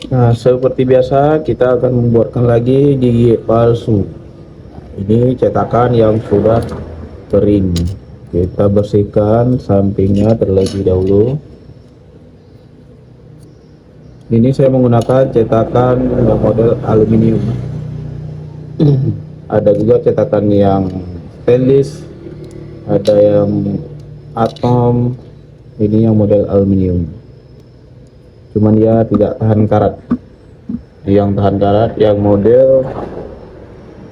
Nah, seperti biasa kita akan membuatkan lagi gigi palsu. Ini cetakan yang sudah kering. Kita bersihkan sampingnya terlebih dahulu. Ini saya menggunakan cetakan model aluminium. Ada juga cetakan yang stainless, ada yang atom. Ini yang model aluminium. Cuman dia tidak tahan karat. Yang tahan karat yang model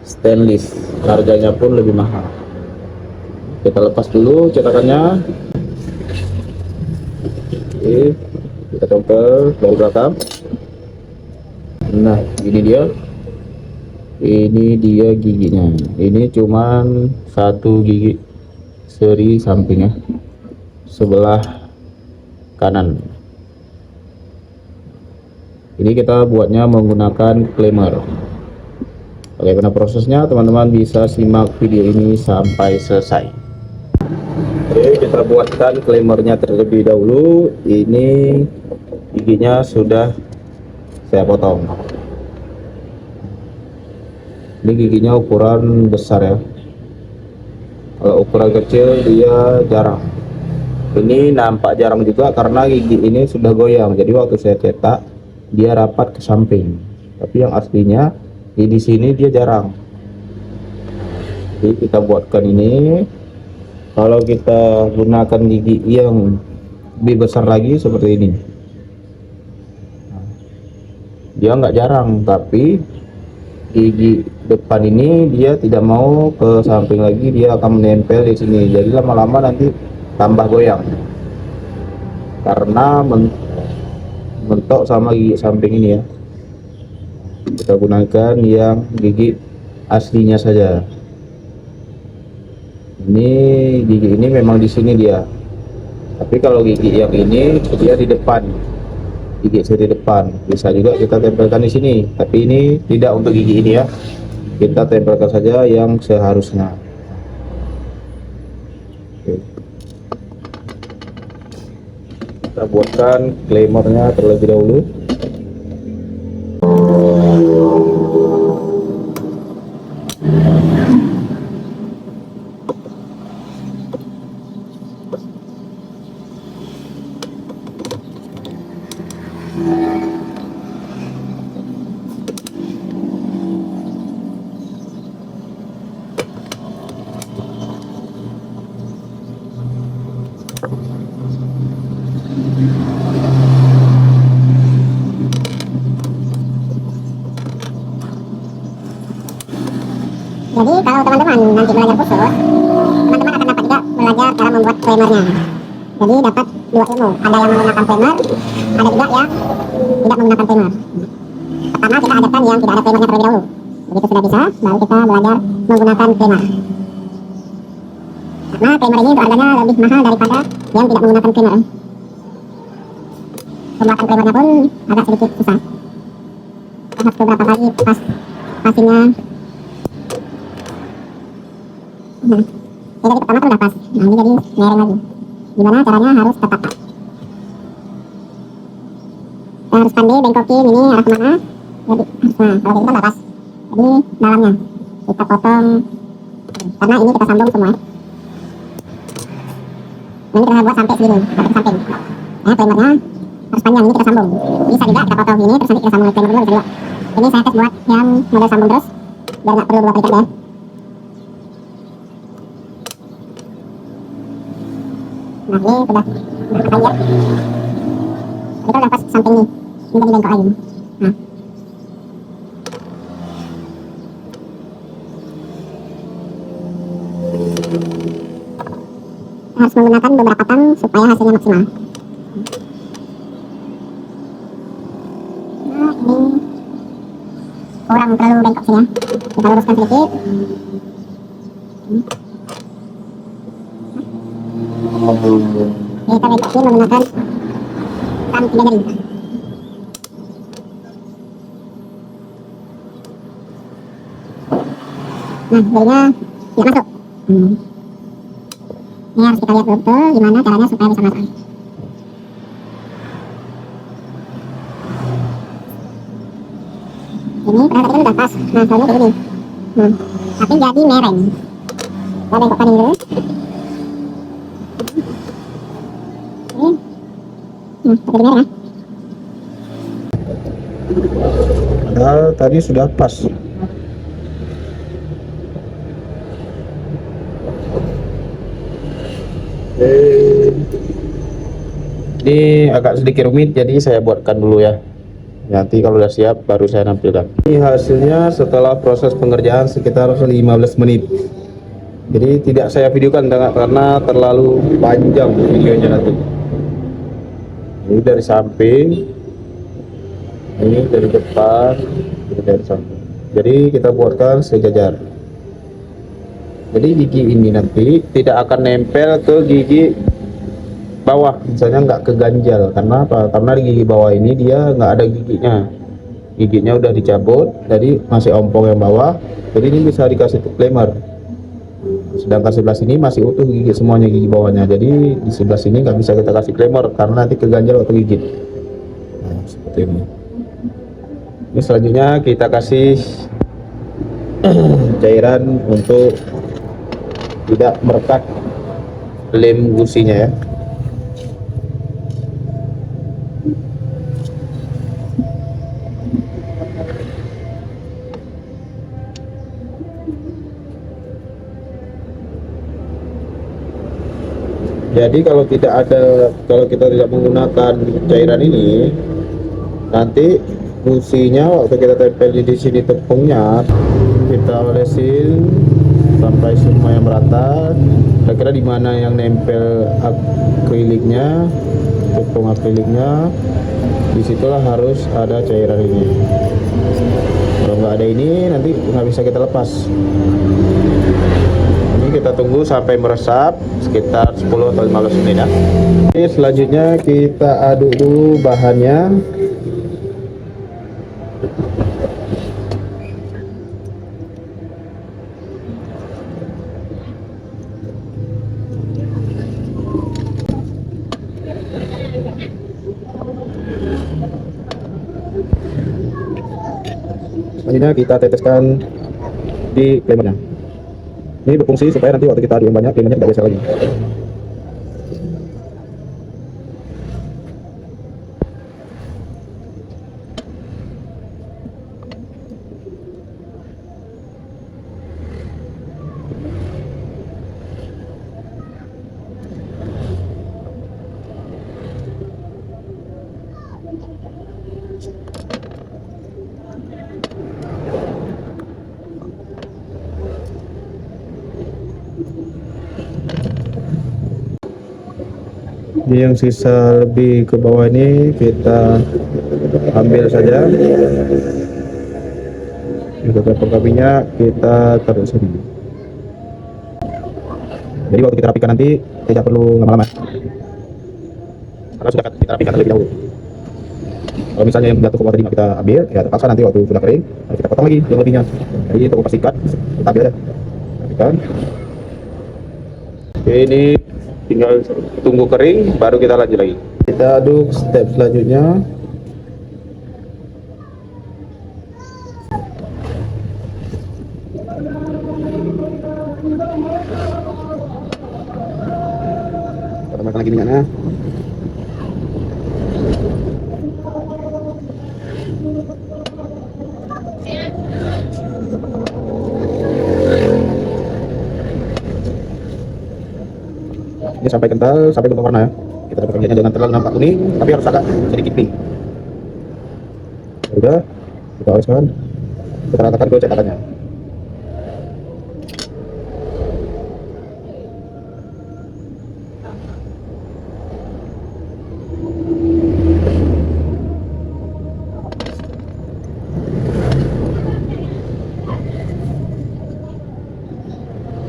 stainless, harganya pun lebih mahal. Kita lepas dulu cetakannya. Oke, kita tempel dari belakang. Nah, ini dia giginya. Ini cuman satu gigi seri sampingnya, sebelah kanan. Ini kita buatnya menggunakan cleaner. Bagaimana prosesnya, teman-teman bisa simak video ini sampai selesai. Oke, kita buatkan cleanernya terlebih dahulu. Ini giginya sudah saya potong. Ini giginya ukuran besar ya. Kalau ukuran kecil dia jarang. Ini nampak jarang juga karena gigi ini sudah goyang. Jadi waktu saya cetak dia rapat ke samping. Tapi yang aslinya di sini dia jarang. Jadi kita buatkan ini. Kalau kita gunakan gigi yang lebih besar lagi seperti ini, dia nggak jarang, tapi gigi depan ini dia tidak mau ke samping lagi, dia akan menempel di sini. Jadi lama-lama nanti tambah goyang karena mentok sama gigi samping ini ya. Kita gunakan yang gigi aslinya saja. Ini gigi ini memang di sini dia, tapi kalau gigi yang ini dia di depan, gigi seri depan. Bisa juga kita tempelkan di sini, tapi ini tidak untuk gigi ini ya. Kita tempelkan saja yang seharusnya. Oke. Kita buatkan cleanernya terlebih dahulu. Jadi kalau teman-teman nanti belajar khusus, teman-teman akan dapat juga belajar cara membuat primernya. Jadi dapat dua ilmu, ada yang menggunakan primer, ada juga yang tidak menggunakan primer. Pertama kita ajarkan yang tidak ada primernya terlebih dahulu. Begitu sudah bisa, baru kita belajar menggunakan primer. Karena primer ini harganya lebih mahal daripada yang tidak menggunakan primer. Pembuatan primernya pun agak sedikit susah. Kita harus beberapa kali passingnya. Nah, jadi pertama tuh udah pas. Nah, ini jadi lereng lagi. Gimana caranya? Harus tepat. Kita harus pandai bengkokin ini arah kemana. Jadi, nah, kalau kayak gitu kan udah pas. Jadi dalamnya kita potong, karena ini kita sambung semua. Ini kita buat sampai sini, sampai ke samping. Nah, primernya harus panjang, ini kita sambung. Bisa juga kita potong ini, terus nanti kita sambung primer dulu, bisa juga. Ini saya tes buat yang model sambung terus, biar nggak perlu dua kali kerja. Nah, ini sudah panjang. Itu udah pas samping nih. Ini jadi bengkok lagi. Nah. Harus menggunakan beberapa tang supaya hasilnya maksimal. Nah, ini kurang terlalu bengkok sini ya. Kita luruskan sedikit. Kita bengkokin menggunakan tang 3 jari. Nah, jadinya tidak masuk. Ini harus kita lihat betul gimana caranya supaya bisa masuk. Ini padahal tadi kan udah pas. Nah, soalnya kayak gini. Nah, tapi jadi mereng. Kita bengkokkan ini dulu. Oke. Nah, jadi mereng ya. Padahal tadi sudah pas. Ini agak sedikit rumit, jadi saya buatkan dulu ya. Nanti kalau udah siap baru saya nampilkan. Ini hasilnya setelah proses pengerjaan sekitar 15 menit. Jadi tidak saya videokan karena terlalu panjang videonya nanti. Ini dari samping, ini dari depan, ini dari samping. Jadi kita buatkan sejajar. Jadi gigi ini nanti tidak akan nempel ke gigi bawah, misalnya nggak keganjal. Karena apa? Karena di gigi bawah ini dia nggak ada giginya udah dicabut, jadi masih ompong yang bawah, jadi ini bisa dikasih cleaner. Sedangkan sebelah sini masih utuh gigi semuanya, gigi bawahnya, jadi di sebelah sini nggak bisa kita kasih cleaner karena nanti keganjal waktu gigit. Nah, seperti ini. Ini selanjutnya kita kasih cairan untuk tidak merekat lem gusinya ya. Jadi kalau kita tidak menggunakan cairan ini, nanti gusinya waktu kita tempel di sini tepungnya, kita olesin sampai semua yang merata. Kira-kira di mana yang nempel akriliknya, tepung akriliknya, disitulah harus ada cairan ini. Kalau nggak ada ini, nanti nggak bisa kita lepas. Kita tunggu sampai meresap sekitar 10 atau 15 menit ya. Ini selanjutnya kita aduk dulu bahannya. Selanjutnya kita teteskan di cleanernya. Ini berfungsi supaya nanti waktu kita aduk yang banyak, cleanernya tidak geser lagi. Ini yang sisa lebih ke bawah ini kita ambil saja. Kita potong minyak, kita taruh sini. Jadi waktu kita rapikan nanti tidak perlu lama-lama, karena sudah kita rapikan terlebih dahulu. Kalau misalnya yang jatuh ke bawah tadi nggak kita ambil, ya terpaksa nanti waktu sudah kering kita potong lagi yang lebihnya. Jadi untuk pastikan kita ambil aja, rapikan. Oke, ini tinggal tunggu kering baru kita lanjut lagi. Kita aduk step selanjutnya. Kita tambahkan lagi minyaknya. Ini sampai kental, sampai berubah warna ya. Kita tambahkan minyaknya, jangan terlalu nampak kuning, tapi harus agak sedikit pink. Udah, kita oleskan, kita ratakan ke cetakannya.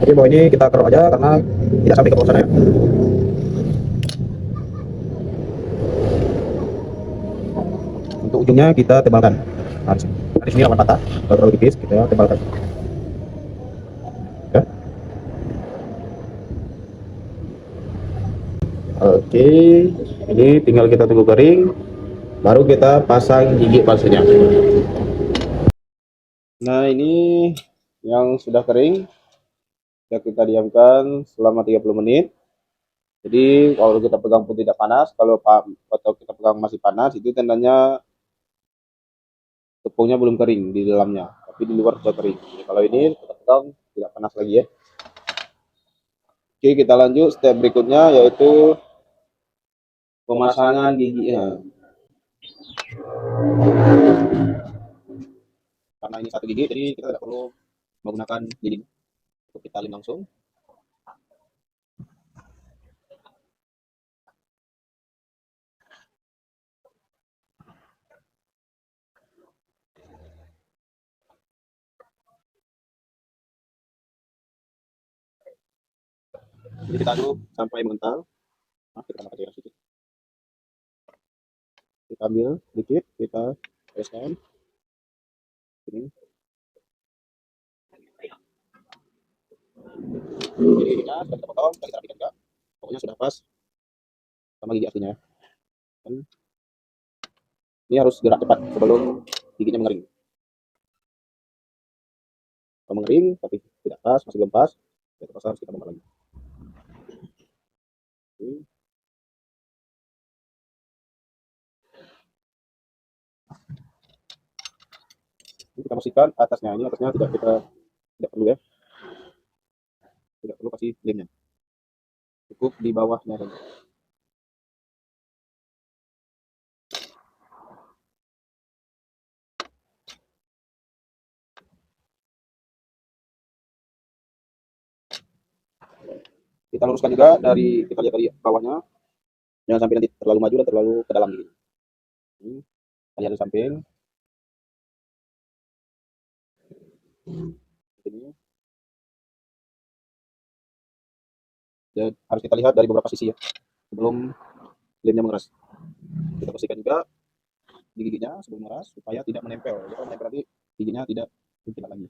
Oke, bawah ini kita kerok aja karena tidak sampai ke bawah sana ya. Untuk ujungnya kita tebalkan. Nah, di sini rawan patah, kalau terlalu tipis kita tebalkan. Ya. Oke, ini tinggal kita tunggu kering, baru kita pasang gigi palsunya. Nah, ini yang sudah kering, ya kita diamkan selama 30 menit. Jadi kalau kita pegang pun tidak panas, kalau kita pegang masih panas itu tandanya tepungnya belum kering di dalamnya, tapi di luar sudah kering. Jadi, kalau ini kita pegang tidak panas lagi ya. Oke, kita lanjut step berikutnya yaitu pemasangan giginya. Karena ini satu gigi, jadi kita tidak perlu menggunakan gigi untuk kita lem langsung. Jadi kita aduk sampai mengental. Nah, kita tambah cairan sedikit. Kita ambil sedikit, kita oleskan. Ini. Jadi giginya sudah kita potong, sudah kita rapikan juga. Pokoknya sudah pas sama gigi aslinya. Dan ini harus gerak cepat sebelum giginya mengering. Kalau mengering tapi tidak pas, masih belum pas, ya terpaksa harus kita bongkar lagi. Oke. Ini kita bersihkan atasnya. Ini atasnya tidak perlu ya, tidak perlu kasih lemnya. Cukup di bawahnya saja. Kita luruskan juga kita lihat dari bawahnya, jangan sampai nanti terlalu maju dan terlalu ke dalam gini. Ini kita lihat dari samping. Ini dan harus kita lihat dari beberapa sisi ya sebelum lemnya mengeras. Kita bersihkan juga di giginya sebelum mengeras supaya tidak menempel. Ya, kalau menempel nanti giginya tidak mungkin lagi.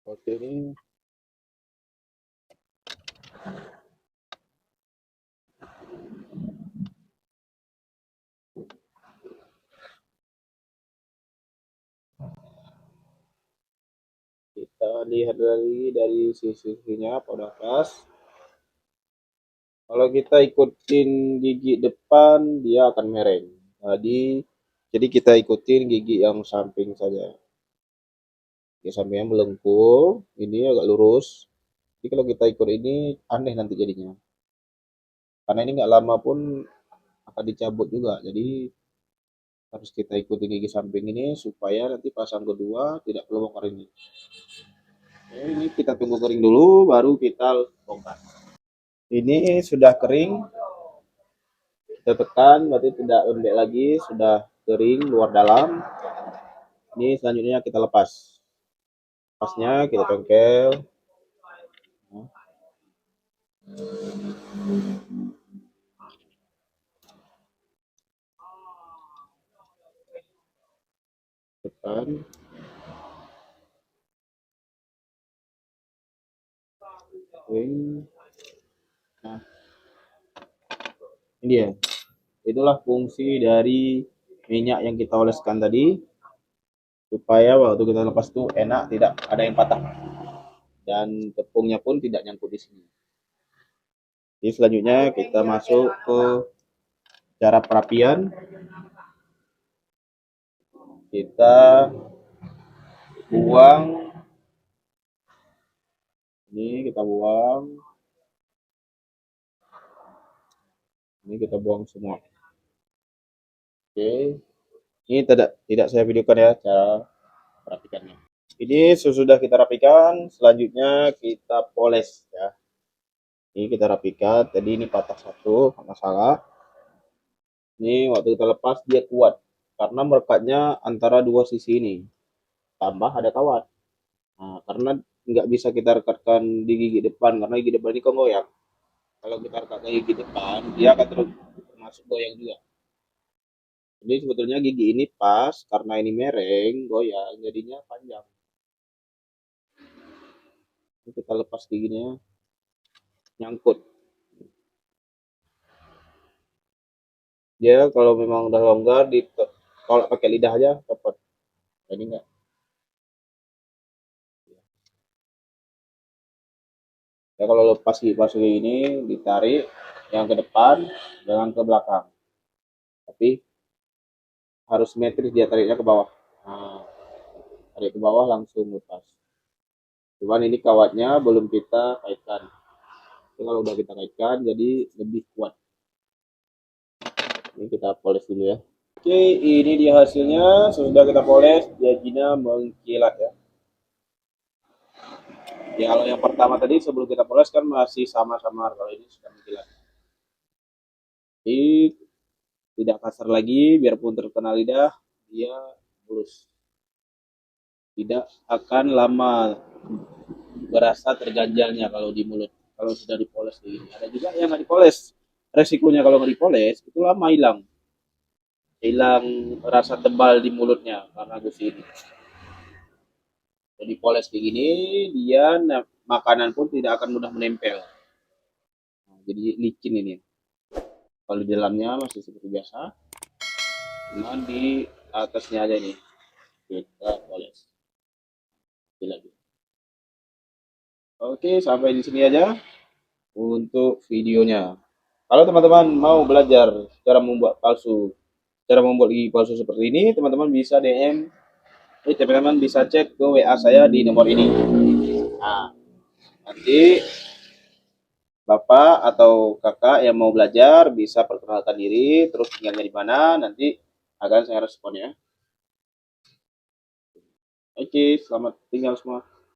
Oke, ini kita lihat dari sisi-sisinya udah pas. Kalau kita ikutin gigi depan dia akan mereng. Jadi kita ikutin gigi yang samping saja. Gigi sampingnya melengkung, ini agak lurus. Jadi kalau kita ikut ini aneh nanti jadinya. Karena ini nggak lama pun akan dicabut juga. Jadi harus kita ikuti gigi samping ini supaya nanti pasang kedua tidak perlu bongkar ini. Oke, ini kita tunggu kering dulu baru kita bongkar. Ini sudah kering, kita tekan berarti tidak lembek lagi, sudah kering luar dalam. Ini selanjutnya kita lepas. Lepasnya kita congkel. Tekan. Nah, ini dia. Itulah fungsi dari minyak yang kita oleskan tadi supaya waktu kita lepas tuh enak, tidak ada yang patah dan tepungnya pun tidak nyangkut di sini. Jadi selanjutnya kita masuk ke cara perapian. Kita buang, ini kita buang, ini kita buang semua. Oke, ini tidak saya videokan ya cara merapikannya. Ini sudah kita rapikan, selanjutnya kita poles ya. Ini kita rapikan, tadi ini patah satu, nggak masalah. Ini waktu kita lepas dia kuat karena merekatnya antara dua sisi ini. Tambah ada kawat. Nah, karena nggak bisa kita rekatkan di gigi depan karena gigi depan ini kan goyang. Kalau kita rekatkan gigi depan, dia akan termasuk goyang juga. Jadi sebetulnya gigi ini pas karena ini mereng, goyang, jadinya panjang. Ini kita lepas giginya, nyangkut. Dia kalau memang udah longgar ditolak pakai lidah aja dapat. Jadi enggak. Ya kalau lepas kipas kayak gini ditarik yang ke depan jangan ke belakang. Tapi harus simetris dia tariknya ke bawah. Nah, tarik ke bawah langsung lepas. Cuman ini kawatnya belum kita kaitkan. Jadi kalau udah kita kaitkan jadi lebih kuat. Ini kita poles dulu ya. Oke, ini dia hasilnya. Sudah kita poles, dia jina mengkilat ya. Ya kalau yang pertama tadi sebelum kita poles kan masih sama-sama, kalau ini sudah mengkilat. Jadi tidak kasar lagi, biarpun terkena lidah, dia mulus. Tidak akan lama berasa terganjalnya kalau di mulut. Kalau sudah dipoles begini. Ada juga yang nggak dipoles. Resikonya kalau nggak dipoles itu lama hilang. Hilang rasa tebal di mulutnya karena gusi ini. Jadi poles begini, dia makanan pun tidak akan mudah menempel. Nah, jadi licin ini. Kalau di dalamnya masih seperti biasa, cuma di atasnya aja nih kita poles. Lagi. Oke, sampai di sini aja untuk videonya. Kalau teman-teman mau belajar cara membuat gigi palsu seperti ini, teman-teman bisa DM, teman-teman bisa cek ke WA saya di nomor ini. Nah, nanti Bapak atau Kakak yang mau belajar bisa perkenalkan diri, terus tinggalnya di mana, nanti akan saya respon ya. Oke, selamat tinggal semua.